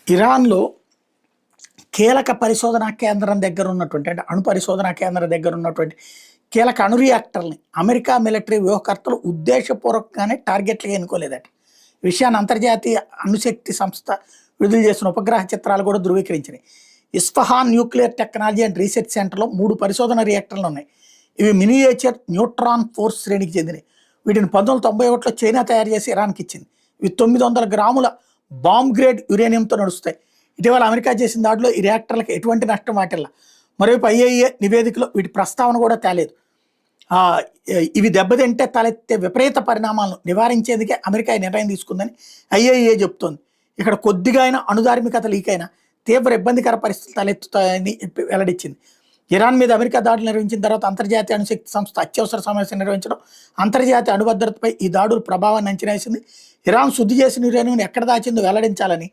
ఇరాన్‌లో కీలక పరిశోధనా కేంద్రం దగ్గర ఉన్నటువంటి అంటే అణు పరిశోధనా కేంద్రం దగ్గర ఉన్నటువంటి కీలక అణు రియాక్టర్‌ని అమెరికా మిలిటరీ వ్యూహకర్తలు ఉద్దేశపూర్వకంగానే టార్గెట్‌లుగా ఎన్నుకోలేదట. ఈ విషయాన్ని అంతర్జాతీయ అణుశక్తి సంస్థ విడుదల చేసిన ఉపగ్రహ చిత్రాలు కూడా ధృవీకరించినాయి. Isfahan nuclear technology and research సెంటర్‌లో 3 పరిశోధన రియాక్టర్లు ఉన్నాయి. ఇవి మినియేచర్ న్యూట్రాన్ ఫోర్స్ శ్రేణికి చెందినవి. వీటిని 1991లో చైనా తయారు చేసి ఇరాన్‌కి ఇచ్చింది. ఇవి 900 గ్రాముల బాంబ్ గ్రేడ్ యురేనియంతో నడుస్తాయి. ఇటీవల అమెరికా చేసిన దాడిలో ఈ రియాక్టర్లకు ఎటువంటి నష్టం వాటిల్ల. మరోవైపు ఐఏఈఏ నివేదికలో వీటి ప్రస్తావన కూడా తేలేదు. ఇవి దెబ్బతింటే తలెత్తే విపరీత పరిణామాలను నివారించేందుకే అమెరికా ఈ నిర్ణయం తీసుకుందని ఐఏఈఏ చెబుతోంది. ఇక్కడ కొద్దిగా అయినా అణుధార్మికత లీక్ అయినా తీవ్ర ఇబ్బందికర పరిస్థితులు తలెత్తుతాయని వెల్లడించింది. ఇరాన్ మీద అమెరికా దాడులు నిర్వహించిన తర్వాత అంతర్జాతీయ అణుశక్తి సంస్థ అత్యవసర సమావేశం నిర్వహించడం, అంతర్జాతీయ అణుభద్రతపై ఈ దాడుల ప్రభావాన్ని అంచనా వేసింది. ఇరాన్ శుద్ధి చేసిన యురేనియం ఎక్కడ దాచిందో వెల్లడించాలని